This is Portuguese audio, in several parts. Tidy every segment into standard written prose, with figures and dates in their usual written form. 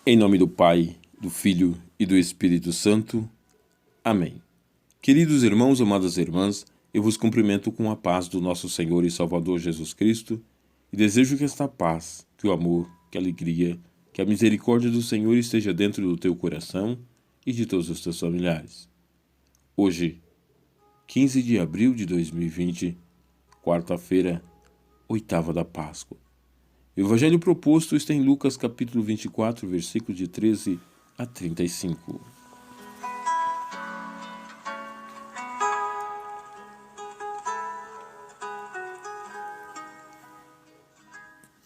Em nome do Pai, do Filho e do Espírito Santo. Amém. Queridos irmãos, amadas irmãs, eu vos cumprimento com a paz do nosso Senhor e Salvador Jesus Cristo e desejo que esta paz, que o amor, que a alegria, que a misericórdia do Senhor esteja dentro do teu coração e de todos os teus familiares. Hoje, 15 de abril de 2020, quarta-feira, oitava da Páscoa. O evangelho proposto está em Lucas capítulo 24, versículos de 13 a 35.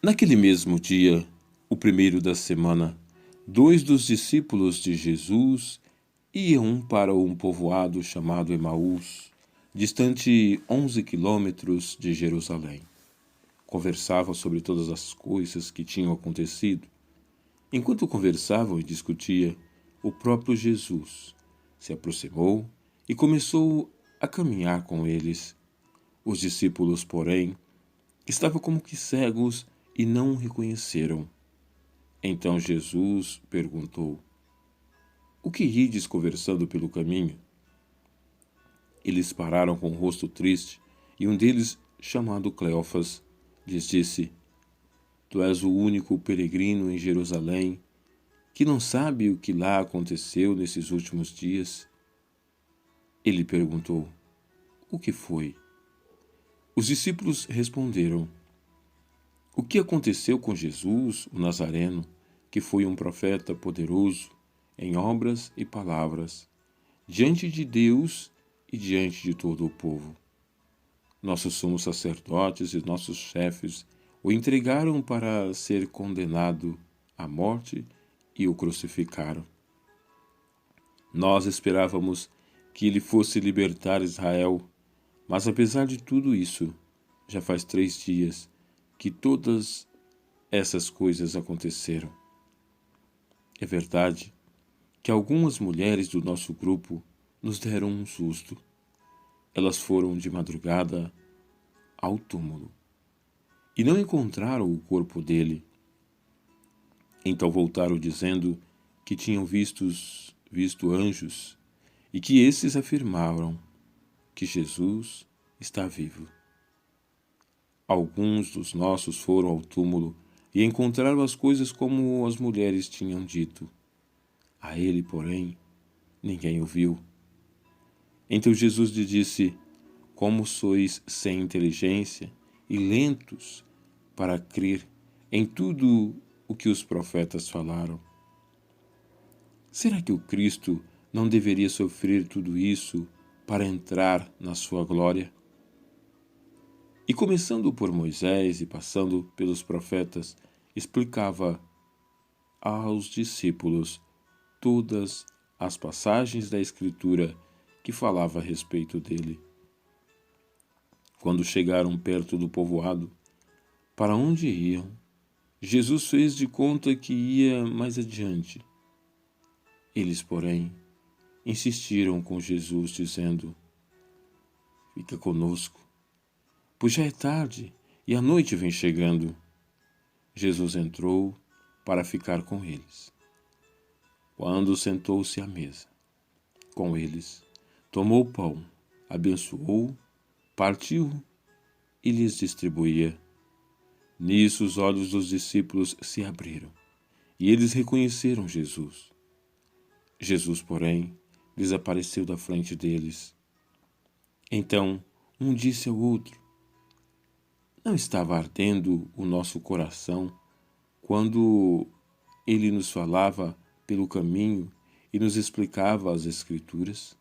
Naquele mesmo dia, o primeiro da semana, 2 dos discípulos de Jesus iam para um povoado chamado Emaús, distante 11 quilômetros de Jerusalém. Conversavam sobre todas as coisas que tinham acontecido. Enquanto conversavam e discutiam, o próprio Jesus se aproximou e começou a caminhar com eles. Os discípulos, porém, estavam como que cegos e não o reconheceram. Então Jesus perguntou: "O que ides conversando pelo caminho?" Eles pararam com o rosto triste, e um deles, chamado Cleofas, lhes disse: "Tu és o único peregrino em Jerusalém que não sabe o que lá aconteceu nesses últimos dias?" Ele perguntou: "O que foi?" Os discípulos responderam: "O que aconteceu com Jesus, o Nazareno, que foi um profeta poderoso em obras e palavras, diante de Deus e diante de todo o povo. Nossos sumos sacerdotes e nossos chefes o entregaram para ser condenado à morte e o crucificaram. Nós esperávamos que ele fosse libertar Israel, mas apesar de tudo isso, já faz 3 dias que todas essas coisas aconteceram. É verdade que algumas mulheres do nosso grupo nos deram um susto. Elas foram de madrugada ao túmulo e não encontraram o corpo dele. Então voltaram dizendo que tinham visto anjos e que esses afirmaram que Jesus está vivo. Alguns dos nossos foram ao túmulo e encontraram as coisas como as mulheres tinham dito. A ele, porém, ninguém o viu." Então Jesus lhe disse: "Como sois sem inteligência e lentos para crer em tudo o que os profetas falaram. Será que o Cristo não deveria sofrer tudo isso para entrar na sua glória?" E começando por Moisés e passando pelos profetas, explicava aos discípulos todas as passagens da Escritura que falava a respeito dele. Quando chegaram perto do povoado, para onde iam, Jesus fez de conta que ia mais adiante. Eles, porém, insistiram com Jesus, dizendo: "Fica conosco, pois já é tarde e a noite vem chegando." Jesus entrou para ficar com eles. Quando sentou-se à mesa com eles, tomou o pão, abençoou, partiu e lhes distribuía. Nisso os olhos dos discípulos se abriram e eles reconheceram Jesus. Jesus, porém, desapareceu da frente deles. Então um disse ao outro: "Não estava ardendo o nosso coração quando ele nos falava pelo caminho e nos explicava as Escrituras?"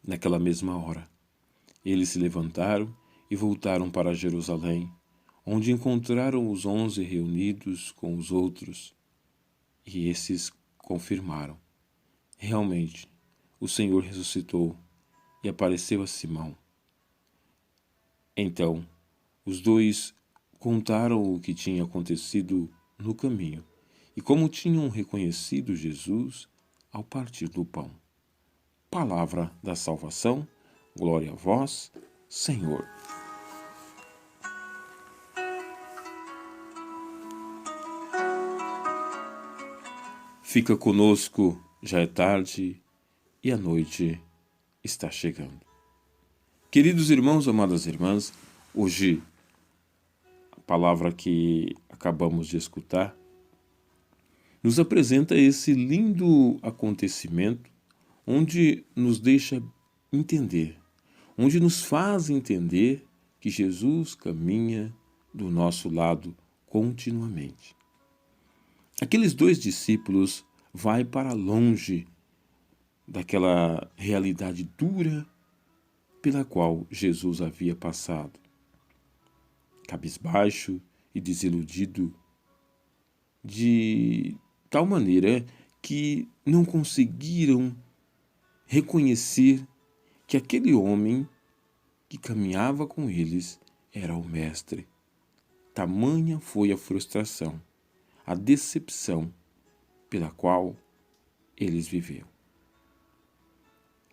Naquela mesma hora, eles se levantaram e voltaram para Jerusalém, onde encontraram os 11 reunidos com os outros, e esses confirmaram: realmente, o Senhor ressuscitou e apareceu a Simão. Então, os 2 contaram o que tinha acontecido no caminho e como tinham reconhecido Jesus ao partir do pão. Palavra da salvação, glória a vós, Senhor. Fica conosco, já é tarde e a noite está chegando. Queridos irmãos, amadas irmãs, hoje a palavra que acabamos de escutar nos apresenta esse lindo acontecimento onde nos deixa entender, onde nos faz entender que Jesus caminha do nosso lado continuamente. Aqueles 2 discípulos vai para longe daquela realidade dura pela qual Jesus havia passado. Cabisbaixo e desiludido, de tal maneira que não conseguiram reconhecer que aquele homem que caminhava com eles era o Mestre. Tamanha foi a frustração, a decepção pela qual eles viveram.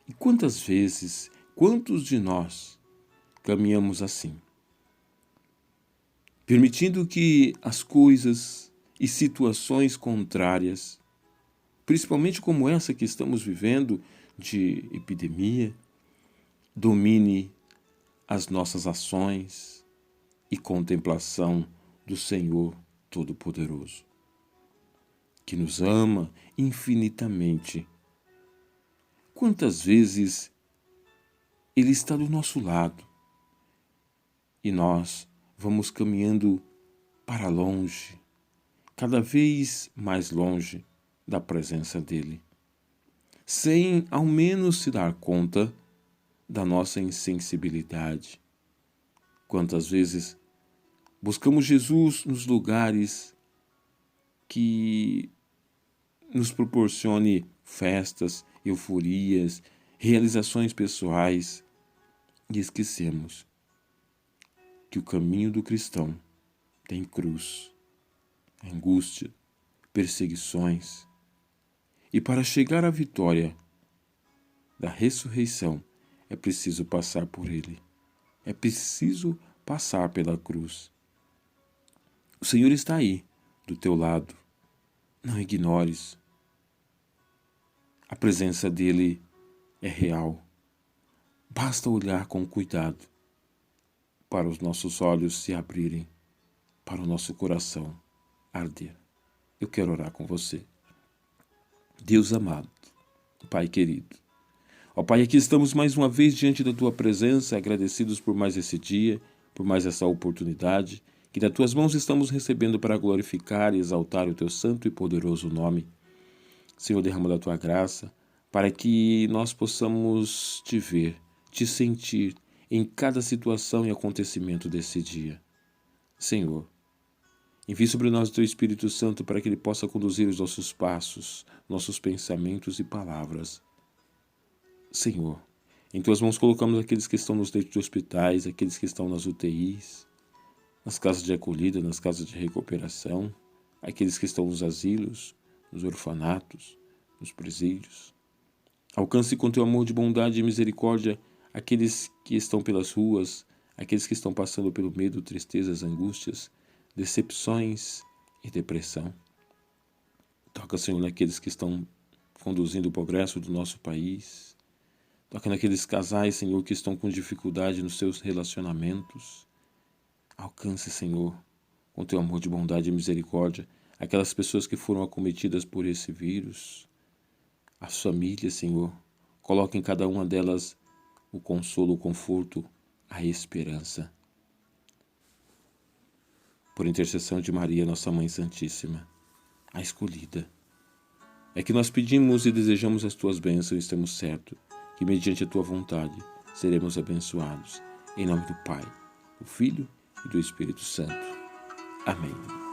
E quantas vezes, quantos de nós caminhamos assim? Permitindo que as coisas e situações contrárias, principalmente como essa que estamos vivendo de epidemia, domine as nossas ações e contemplação do Senhor Todo-Poderoso, que nos ama infinitamente. Quantas vezes Ele está do nosso lado e nós vamos caminhando para longe, cada vez mais longe da presença dEle, sem ao menos se dar conta da nossa insensibilidade. Quantas vezes buscamos Jesus nos lugares que nos proporcione festas, euforias, realizações pessoais e esquecemos que o caminho do cristão tem cruz, angústia, perseguições, e para chegar à vitória da ressurreição é preciso passar por ele, é preciso passar pela cruz. O Senhor está aí, do teu lado, não ignores. A presença dele é real. Basta olhar com cuidado para os nossos olhos se abrirem, para o nosso coração arder. Eu quero orar com você. Deus amado, Pai querido, ó Pai, aqui estamos mais uma vez diante da Tua presença, agradecidos por mais esse dia, por mais essa oportunidade, que das Tuas mãos estamos recebendo para glorificar e exaltar o Teu santo e poderoso nome. Senhor, derrama da Tua graça, para que nós possamos Te ver, Te sentir em cada situação e acontecimento desse dia. Senhor, envie sobre nós o Teu Espírito Santo para que Ele possa conduzir os nossos passos, nossos pensamentos e palavras. Senhor, em Tuas mãos colocamos aqueles que estão nos leitos de hospitais, aqueles que estão nas UTIs, nas casas de acolhida, nas casas de recuperação, aqueles que estão nos asilos, nos orfanatos, nos presídios. Alcance com Teu amor de bondade e misericórdia aqueles que estão pelas ruas, aqueles que estão passando pelo medo, tristezas, angústias, decepções e depressão. Toca, Senhor, naqueles que estão conduzindo o progresso do nosso país. Toca naqueles casais, Senhor, que estão com dificuldade nos seus relacionamentos. Alcance, Senhor, com Teu amor de bondade e misericórdia, aquelas pessoas que foram acometidas por esse vírus. As famílias, Senhor, coloque em cada uma delas o consolo, o conforto, a esperança. Por intercessão de Maria, nossa Mãe Santíssima, a escolhida, é que nós pedimos e desejamos as Tuas bênçãos e estamos certos que, mediante a Tua vontade, seremos abençoados. Em nome do Pai, do Filho e do Espírito Santo. Amém.